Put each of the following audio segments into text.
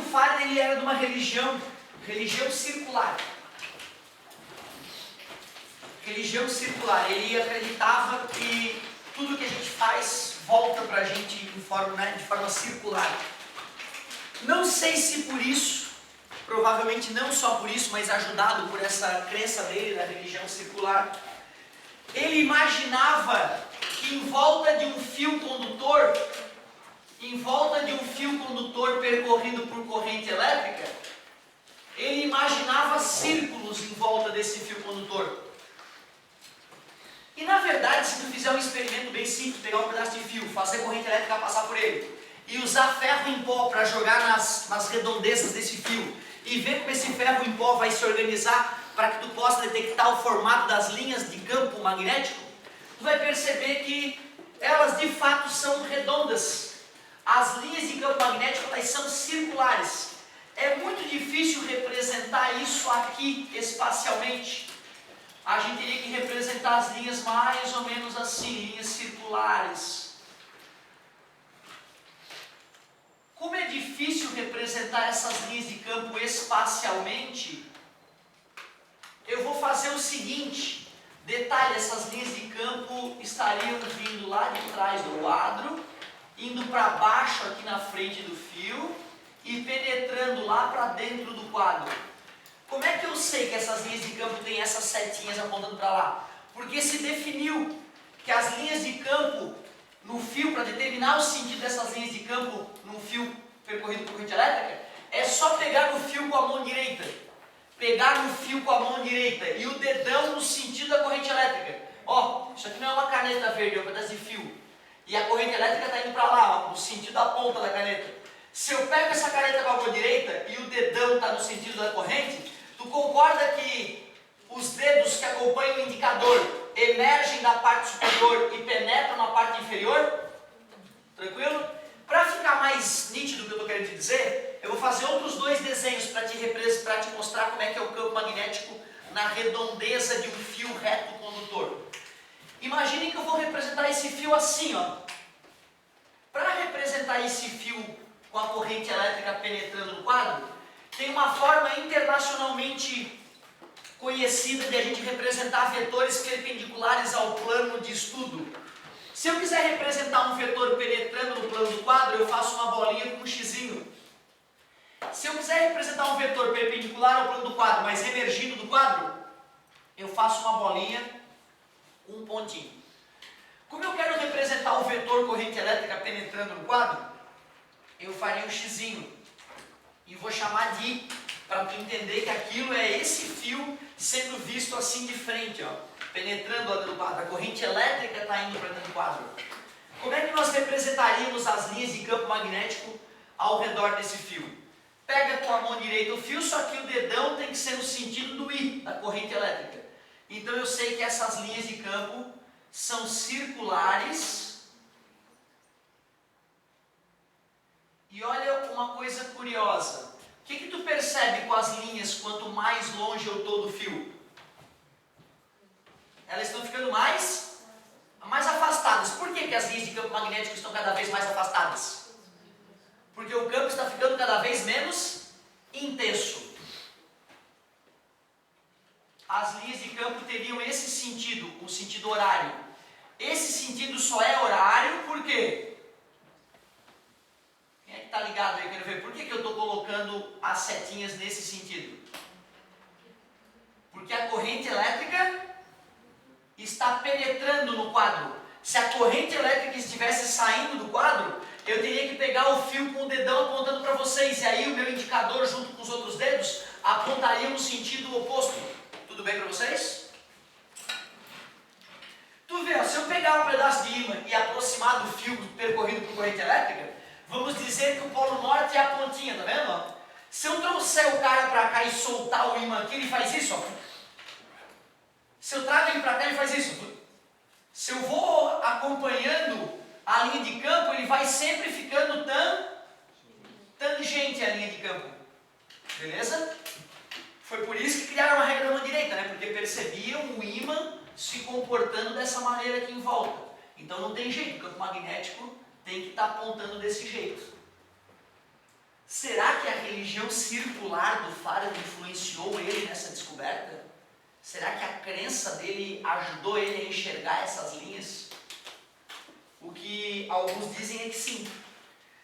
Faraday ele era de uma religião circular. Religião circular. Ele acreditava que tudo que a gente faz volta para a gente de forma circular. Não sei se por isso, provavelmente não só por isso, mas ajudado por essa crença dele da religião circular, ele imaginava que em volta de um fio condutor percorrido por corrente elétrica, ele imaginava círculos em volta desse fio condutor. E na verdade, se tu fizer um experimento bem simples, pegar um pedaço de fio, fazer corrente elétrica passar por ele, e usar ferro em pó para jogar nas redondezas desse fio, e ver como esse ferro em pó vai se organizar para que tu possa detectar o formato das linhas de campo magnético, tu vai perceber que elas de fato são redondas. As linhas de campo magnético elas são circulares. É muito difícil representar isso aqui espacialmente. A gente teria que representar as linhas mais ou menos assim, linhas circulares. Como é difícil representar essas linhas de campo espacialmente, eu vou fazer o seguinte. Detalhe, essas linhas de campo estariam vindo lá de trás do quadro, indo para baixo aqui na frente do fio e penetrando lá para dentro do quadro. Como é que eu sei que essas linhas de campo têm essas setinhas apontando para lá? Porque se definiu que as linhas de campo no fio, para determinar o sentido dessas linhas de campo num fio percorrido por corrente elétrica, é só pegar no fio com a mão direita. Pegar no fio com a mão direita e o dedão no sentido da corrente elétrica. Ó, isso aqui não é uma caneta verde, é um pedaço de fio. E a corrente elétrica está indo para lá, ó, no sentido da ponta da caneta. Se eu pego essa caneta com a mão direita e o dedão está no sentido da corrente, tu concorda que os dedos que acompanham o indicador emergem da parte superior e penetram na parte inferior? Tranquilo? Para ficar mais nítido o que eu estou querendo te dizer, eu vou fazer outros dois desenhos para te mostrar como é que é o campo magnético na redondeza de um fio reto condutor. Imaginem que eu vou representar esse fio assim, ó. Para representar esse fio com a corrente elétrica penetrando no quadro, tem uma forma internacionalmente conhecida de a gente representar vetores perpendiculares ao plano de estudo. Se eu quiser representar um vetor penetrando no plano do quadro, eu faço uma bolinha com um xizinho. Se eu quiser representar um vetor perpendicular ao plano do quadro, mas emergindo do quadro, eu faço uma bolinha com um pontinho. Como eu quero representar o vetor corrente elétrica penetrando no quadro, eu faria um xizinho. E vou chamar de I, para tu entender que aquilo é esse fio sendo visto assim de frente, ó, penetrando lá dentro do quadro. A corrente elétrica está indo para dentro do quadro. Como é que nós representaríamos as linhas de campo magnético ao redor desse fio? Pega com a mão direita o fio, só que o dedão tem que ser no sentido do I, da corrente elétrica. Então eu sei que essas linhas de campo são circulares. E olha uma coisa curiosa. O que tu percebe com as linhas quanto mais longe eu estou do fio? Elas estão ficando mais afastadas. Por que as linhas de campo magnético estão cada vez mais afastadas? Porque o campo está ficando cada vez menos intenso. As linhas de campo teriam esse sentido, o sentido horário. Esse sentido só é horário por quê? Quem é que está ligado aí? Quero ver. Por que eu estou colocando as setinhas nesse sentido? Porque a corrente elétrica está penetrando no quadro. Se a corrente elétrica estivesse saindo do quadro, eu teria que pegar o fio com o dedão apontando para vocês. E aí o meu indicador junto com os outros dedos apontaria no sentido oposto. Tudo bem para vocês? Tu vê, se eu pegar um pedaço de ímã e aproximar do fio percorrido por corrente elétrica, vamos dizer que o polo norte é a pontinha, tá vendo? Se eu trouxer o cara para cá e soltar o ímã aqui, ele faz isso, ó. Se eu trago ele para cá, ele faz isso. Se eu vou acompanhando a linha de campo, ele vai sempre ficando tangente à linha de campo. Beleza? Foi por isso que criaram a regra da mão direita, né? Porque percebiam o ímã se comportando dessa maneira aqui em volta. Então não tem jeito, o campo magnético tem que estar apontando desse jeito. Será que a religião circular do Faraday influenciou ele nessa descoberta? Será que a crença dele ajudou ele a enxergar essas linhas? O que alguns dizem é que sim.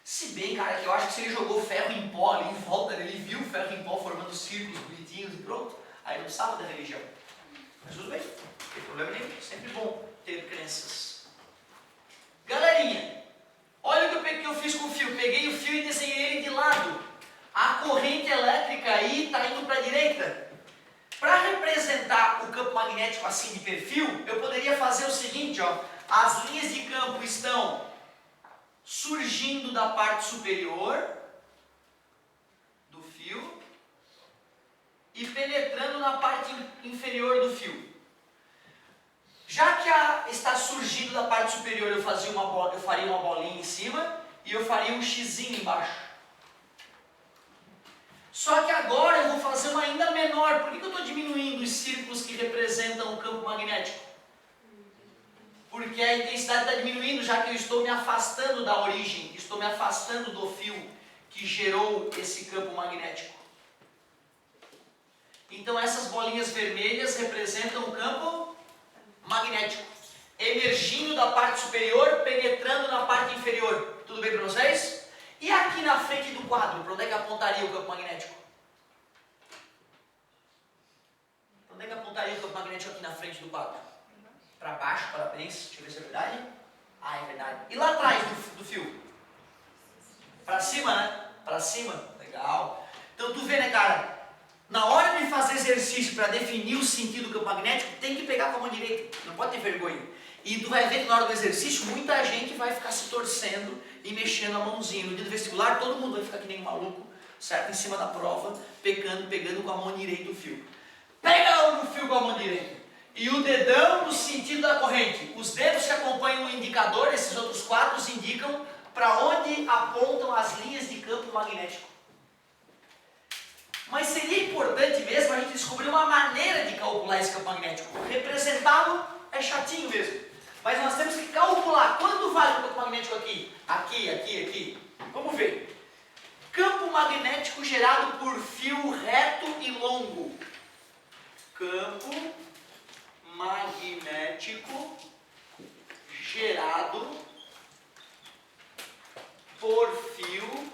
Se bem, cara, que eu acho que se ele jogou ferro em pó ali em volta, ele viu o ferro em pó formando círculos bonitinhos e pronto, aí não precisava da religião. Mas tudo bem, não tem problema nenhum, sempre bom ter crenças. Galerinha, olha o que eu fiz com o fio. Peguei o fio e desenhei ele de lado. A corrente elétrica aí está indo para a direita. Para representar o campo magnético assim de perfil, eu poderia fazer o seguinte, ó. As linhas de campo estão surgindo da parte superior do fio e penetrando na parte inferior do fio. Já que está surgindo da parte superior, eu faria uma bolinha em cima e eu faria um xizinho embaixo. Só que agora eu vou fazer uma ainda menor. Por que eu estou diminuindo os círculos que representam o campo magnético? Porque a intensidade está diminuindo, já que eu estou me afastando da origem, estou me afastando do fio que gerou esse campo magnético. Então essas bolinhas vermelhas representam o campo magnético, emergindo da parte superior, penetrando na parte inferior. Tudo bem para vocês? E aqui na frente do quadro, para onde é que apontaria o campo magnético? Para onde é que apontaria o campo magnético aqui na frente do quadro? Para baixo, parabéns. Deixa eu ver se é verdade. Ah, é verdade. E lá atrás do fio? Para cima, né? Para cima. Legal. Então tu vê, né, cara? Na hora de fazer exercício para definir o sentido do campo magnético, tem que pegar com a mão direita. Não pode ter vergonha. E tu vai ver que na hora do exercício, muita gente vai ficar se torcendo e mexendo a mãozinha. No dia do vestibular, todo mundo vai ficar que nem um maluco, certo? Em cima da prova, pegando com a mão direita o fio. Pega no fio com a mão direita. E o dedão no sentido da corrente. Os dedos que acompanham o indicador, esses outros quadros, indicam para onde apontam as linhas de campo magnético. Mas seria importante mesmo a gente descobrir uma maneira de calcular esse campo magnético. Representá-lo é chatinho mesmo. Mas nós temos que calcular quanto vale o campo magnético aqui. Aqui. Vamos ver. Campo magnético gerado por fio reto e longo. Campo magnético gerado por fio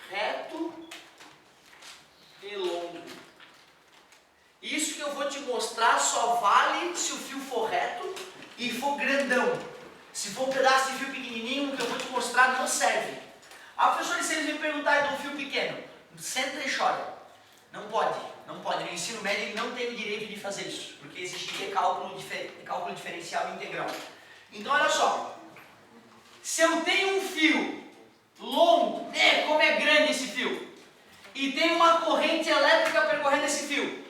reto e longo. Isso que eu vou te mostrar só vale se o fio for reto e for grandão. Se for um pedaço de fio pequenininho, o que eu vou te mostrar não serve. Ah, professor, e se eles me perguntarem de um fio pequeno? Senta e chora. Não pode. No ensino médio ele não tem o direito de fazer isso, porque existiria cálculo diferencial integral. Então olha só, se eu tenho um fio longo, como é grande esse fio, e tem uma corrente elétrica percorrendo esse fio,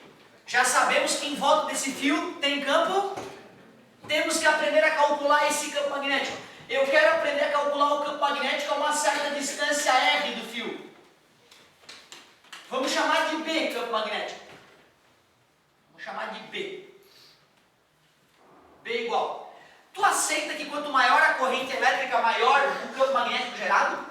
já sabemos que em volta desse fio tem campo, temos que aprender a calcular esse campo magnético. Eu quero aprender a calcular o campo magnético a uma certa distância R do fio. Vamos chamar de B campo magnético. Vamos chamar de B. B igual. Tu aceita que quanto maior a corrente elétrica, maior o campo magnético gerado?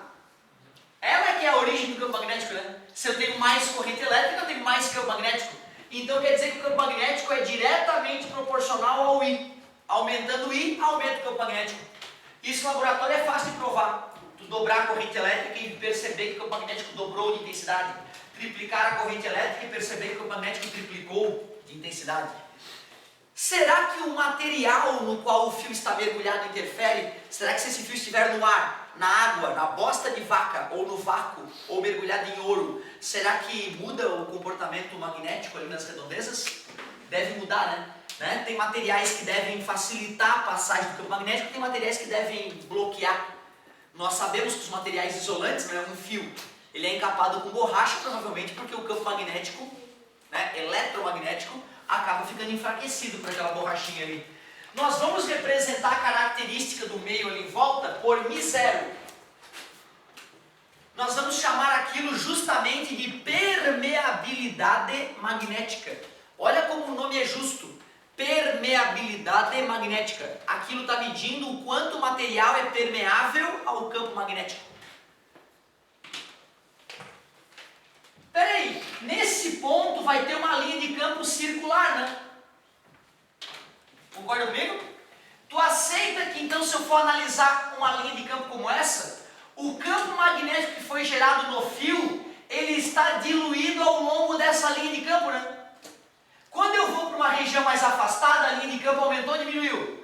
Ela é que é a origem do campo magnético, né? Se eu tenho mais corrente elétrica, eu tenho mais campo magnético. Então quer dizer que o campo magnético é diretamente proporcional ao I. Aumentando o I, aumenta o campo magnético. Isso no laboratório é fácil de provar. Tu dobrar a corrente elétrica e perceber que o campo magnético dobrou de intensidade. Triplicar a corrente elétrica e perceber que o campo magnético triplicou de intensidade. Será que o material no qual o fio está mergulhado interfere? Será que se esse fio estiver no ar, na água, na bosta de vaca, ou no vácuo, ou mergulhado em ouro, será que muda o comportamento magnético ali nas redondezas? Deve mudar, né? Tem materiais que devem facilitar a passagem do campo magnético, tem materiais que devem bloquear. Nós sabemos que os materiais isolantes, né, um fio, ele é encapado com borracha, provavelmente porque o campo magnético, né, eletromagnético, acaba ficando enfraquecido por aquela borrachinha ali. Nós vamos representar a característica do meio ali em volta por μ0. Nós vamos chamar aquilo justamente de permeabilidade magnética. Olha como o nome é justo. Permeabilidade magnética. Aquilo está medindo o quanto o material é permeável ao campo magnético. Peraí, nesse ponto vai ter uma linha de campo circular, né? Concorda comigo? Tu aceita que então se eu for analisar uma linha de campo como essa, o campo magnético que foi gerado no fio, ele está diluído ao longo dessa linha de campo, né? Quando eu vou para uma região mais afastada, a linha de campo aumentou ou diminuiu?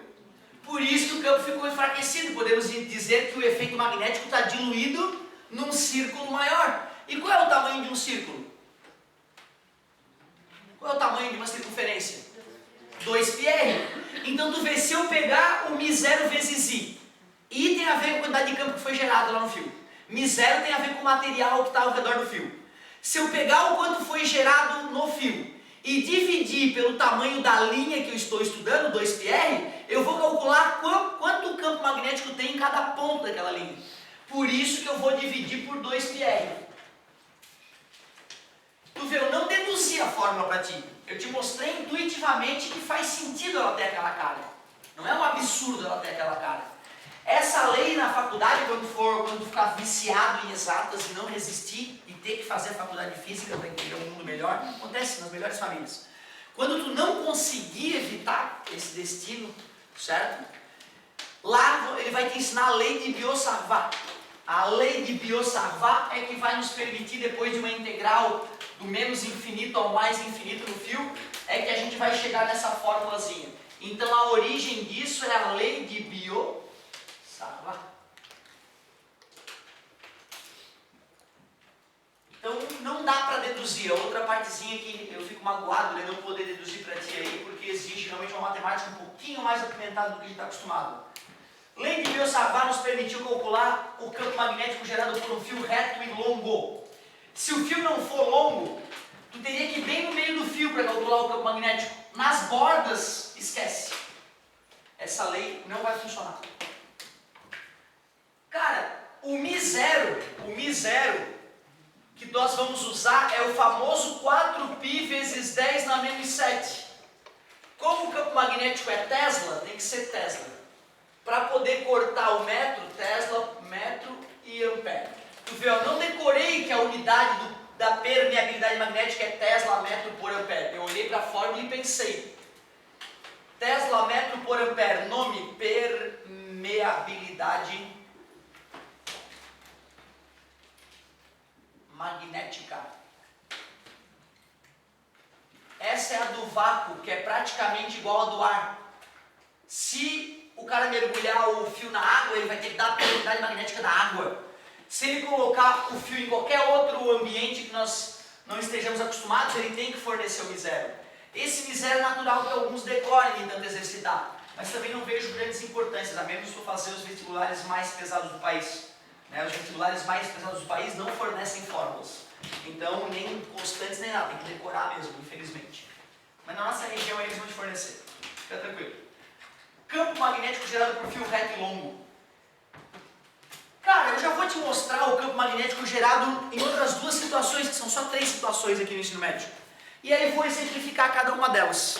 Por isso que o campo ficou enfraquecido. Podemos dizer que o efeito magnético está diluído num círculo maior. E qual é o tamanho de um círculo? Qual é o tamanho de uma circunferência? 2πr. Então tu vê, se eu pegar o μ0 vezes I tem a ver com a quantidade de campo que foi gerado lá no fio. μ0 tem a ver com o material que está ao redor do fio. Se eu pegar o quanto foi gerado no fio e dividir pelo tamanho da linha que eu estou estudando, 2πr, eu vou calcular quanto campo magnético tem em cada ponto daquela linha. Por isso que eu vou dividir por 2πr. Tu vê, eu não deduzi a fórmula para ti. Eu te mostrei intuitivamente que faz sentido ela ter aquela cara. Não é um absurdo ela ter aquela cara. Essa lei na faculdade, quando ficar viciado em exatas e não resistir e ter que fazer a faculdade de física para entender um mundo melhor, acontece nas melhores famílias. Quando tu não conseguir evitar esse destino, certo? Lá ele vai te ensinar a lei de Biot-Savart. A lei de Biot-Savart é que vai nos permitir, depois de uma integral do menos infinito ao mais infinito no fio, é que a gente vai chegar nessa fórmulazinha. Então a origem disso é a lei de Biot-Savart. Então não dá para deduzir. A outra partezinha que eu fico magoado de não poder deduzir para ti aí, porque exige realmente uma matemática um pouquinho mais apimentada do que a gente está acostumado. Lei de Biot-Savart nos permitiu calcular o campo magnético gerado por um fio reto e longo. Se o fio não for longo, tu teria que ir bem no meio do fio para calcular o campo magnético. Nas bordas, esquece. Essa lei não vai funcionar. Cara, o μ0 que nós vamos usar é o famoso 4π vezes 10 na menos 7. Como o campo magnético é Tesla, tem que ser Tesla. Para poder cortar o metro, Tesla, metro e ampere. Tu vê, eu não decorei que a unidade da permeabilidade magnética é Tesla metro por ampere. Eu olhei para a fórmula e pensei. Tesla metro por ampere, nome permeabilidade magnética. Essa é a do vácuo, que é praticamente igual a do ar. Se o cara mergulhar o fio na água, ele vai ter que dar a permeabilidade magnética da água. Se ele colocar o fio em qualquer outro ambiente que nós não estejamos acostumados, ele tem que fornecer o μ0. Esse μ0 é natural que alguns decorem de tanto exercitar, mas também não vejo grandes importâncias, a menos for fazer os vestibulares mais pesados do país. Os vestibulares mais pesados do país não fornecem fórmulas, então nem constantes nem nada, tem que decorar mesmo, infelizmente. Mas na nossa região eles vão te fornecer, fica tranquilo. Campo magnético gerado por fio reto e longo. Cara, eu já vou te mostrar o campo magnético gerado em outras duas situações, que são só 3 situações aqui no ensino médio. E aí eu vou exemplificar cada uma delas.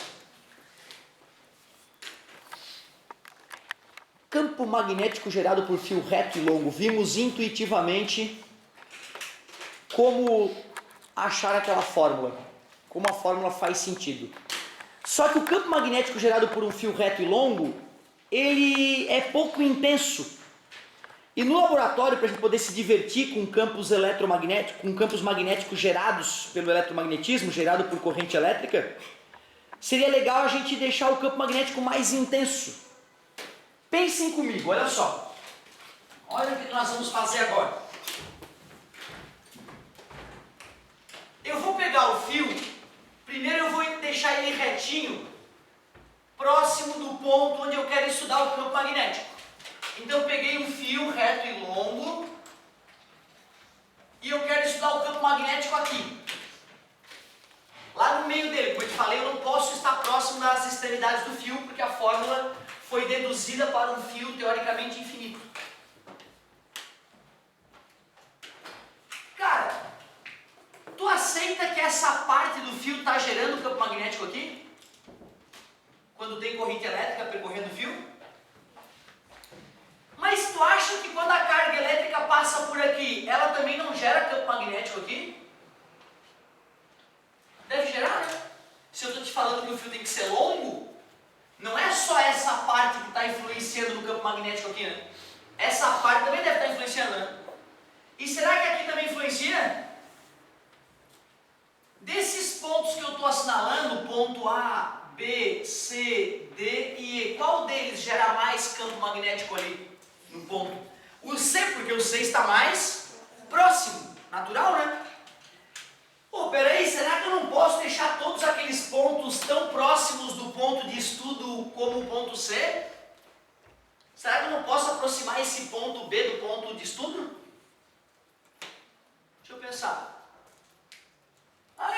Campo magnético gerado por fio reto e longo. Vimos intuitivamente como achar aquela fórmula, como a fórmula faz sentido. Só que o campo magnético gerado por um fio reto e longo, ele é pouco intenso. E no laboratório, para a gente poder se divertir com campos eletromagnéticos, com campos magnéticos gerados pelo eletromagnetismo, gerado por corrente elétrica, seria legal a gente deixar o campo magnético mais intenso. Pensem comigo, olha só. Olha o que nós vamos fazer agora. Eu vou pegar o fio, primeiro eu vou deixar ele retinho, próximo do ponto onde eu quero estudar o campo magnético. Então eu peguei um fio reto e longo e eu quero estudar o campo magnético aqui. Lá no meio dele, como eu te falei, eu não posso estar próximo das extremidades do fio, porque a fórmula foi deduzida para um fio teoricamente infinito. Cara, tu aceita que essa parte do fio está gerando campo magnético aqui? Quando tem corrente elétrica percorrendo o fio? Mas tu acha que quando a carga elétrica passa por aqui, ela também não gera campo magnético aqui? influenciando no campo magnético aqui, né? Essa parte também deve estar influenciando, né? E será que aqui também influencia? Desses pontos que eu estou assinalando, ponto A, B, C, D e E, qual deles gera mais campo magnético ali no ponto? O C, porque o C está mais próximo. Natural, né? Pô, peraí, será que eu não posso deixar todos aqueles pontos tão próximos do ponto de estudo como o ponto C? Será que eu não posso aproximar esse ponto B do ponto de estudo? Deixa eu pensar.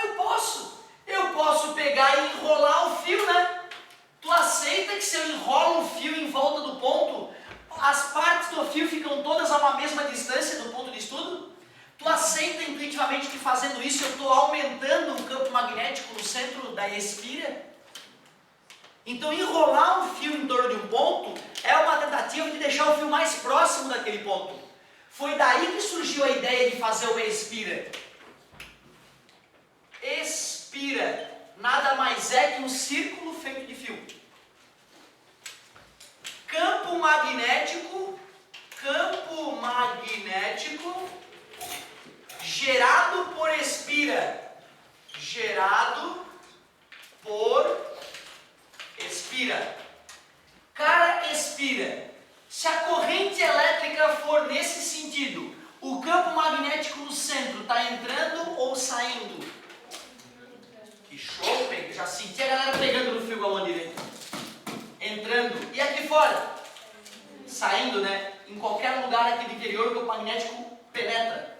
Eu posso. Eu posso pegar e enrolar o fio, né? Tu aceita que se eu enrolo o fio em volta do ponto, as partes do fio ficam todas a uma mesma distância do ponto de estudo? Tu aceita intuitivamente que fazendo isso eu estou aumentando o campo magnético no centro da espira? Então enrolar um fio em torno de um ponto é uma tentativa de deixar o fio mais próximo daquele ponto. Foi daí que surgiu a ideia de fazer o espira. Espira nada mais é que um círculo feito de fio. Campo magnético gerado por espira. Gerado por espira. Cara, espira. Se a corrente elétrica for nesse sentido, o campo magnético no centro está entrando ou saindo? Que show, Pedro. Já senti a galera pegando no fio com a mão direita. Entrando. E aqui fora? Saindo, né? Em qualquer lugar aqui do interior o campo magnético penetra.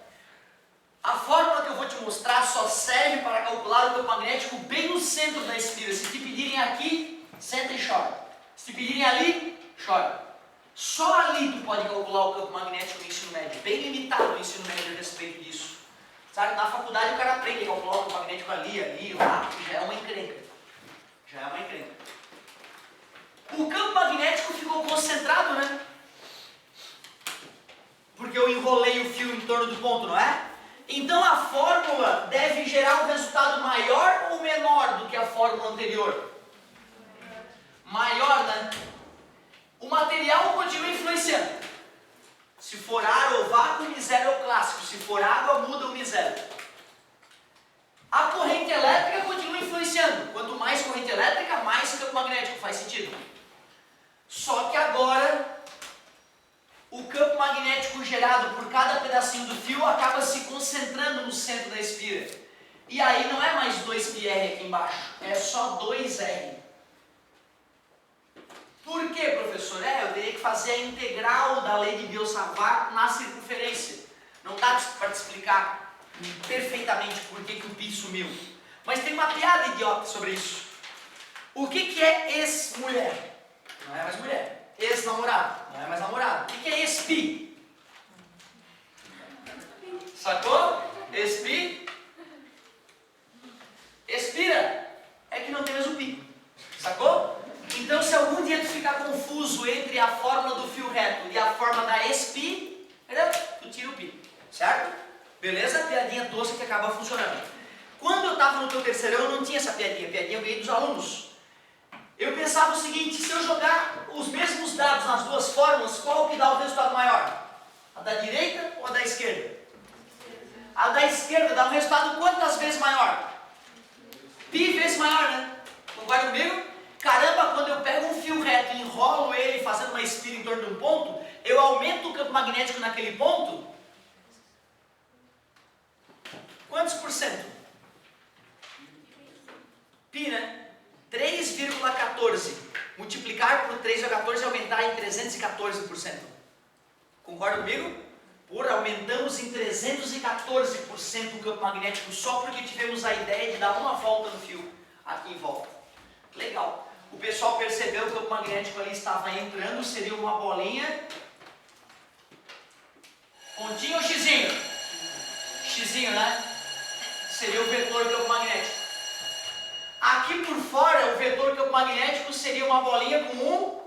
A fórmula que eu vou te mostrar só serve para calcular o campo magnético bem no centro da espira. Se te pedirem aqui, senta e chora. Se te pedirem ali, chora. Só ali tu pode calcular o campo magnético no ensino médio. Bem limitado o ensino médio a respeito disso. Sabe, na faculdade o cara aprende a calcular o campo magnético ali, lá, já é uma encrenca. Já é uma encrenca. O campo magnético ficou concentrado, né? Porque eu enrolei o fio em torno do ponto, não é? Então a fórmula deve gerar um resultado maior ou menor do que a fórmula anterior? Maior, né? O material continua influenciando. Se for ar ou vácuo, o misero é o clássico. Se for água, muda o misero. A corrente elétrica continua influenciando. Quanto mais corrente elétrica, mais campo magnético. Faz sentido? Só que agora, o campo magnético gerado por cada pedacinho do fio acaba se concentrando no centro da espira. E aí não é mais 2πr aqui embaixo, é só 2r. Por que, professor? Eu teria que fazer a integral da lei de Biot-Savart na circunferência. Não dá para te explicar perfeitamente por que o π sumiu. Mas tem uma piada idiota sobre isso. O que é ex-mulher? Não é mais mulher. Ex-namorado? Não é mais namorado. O que é ex-pi? Sacou? Ex-pi? Expira. É que não tem mais o pi. Sacou? Então, se algum dia tu ficar confuso entre a fórmula do fio reto e a fórmula da ex-pi, tu tira o pi, certo? Beleza? Piadinha tosca que acaba funcionando. Quando eu estava no teu terceirão, eu não tinha essa piadinha. Piadinha eu ganhei dos alunos. Eu pensava o seguinte, se eu jogar os mesmos dados nas duas fórmulas, qual que dá o resultado maior? A da direita ou a da esquerda? A da esquerda dá um resultado quantas vezes maior? Pi vezes maior, né? Concorda comigo? Caramba, quando eu pego um fio reto e enrolo ele fazendo uma espira em torno de um ponto, eu aumento o campo magnético naquele ponto? Quantos por cento? Pi, né? 3,14. Multiplicar por 3,14 é aumentar em 314%. Concorda comigo? Aumentamos em 314% o campo magnético só porque tivemos a ideia de dar uma volta no fio aqui em volta. Legal. O pessoal percebeu que o campo magnético ali estava entrando, seria uma bolinha. Pontinho ou xizinho? Xizinho, né? Seria o vetor campo magnético. Aqui por fora, o vetor campo magnético seria uma bolinha com um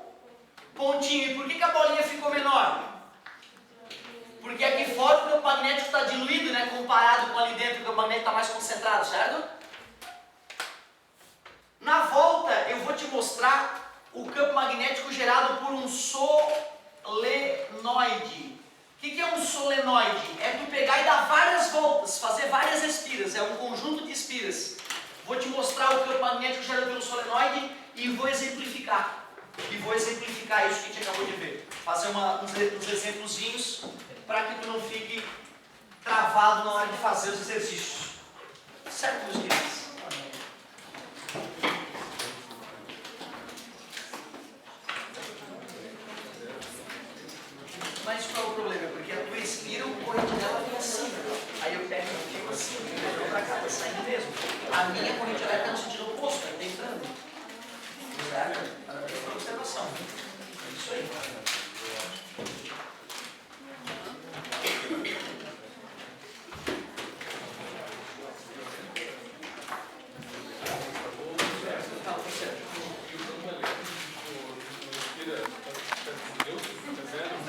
pontinho. E por que a bolinha ficou menor? Porque aqui fora o campo magnético está diluído, né? Comparado com ali dentro, o campo magnético está mais concentrado, certo? Na volta, eu vou te mostrar o campo magnético gerado por um solenoide. O que é um solenoide? É tu pegar e dar várias voltas, fazer várias espiras, é um conjunto de espiras. Vou te mostrar o campo magnético gerado pelo solenoide e vou exemplificar. Isso que a gente acabou de ver. Fazer uns exemplozinhos para que tu não fique travado na hora de fazer os exercícios. Certo, meus queridos?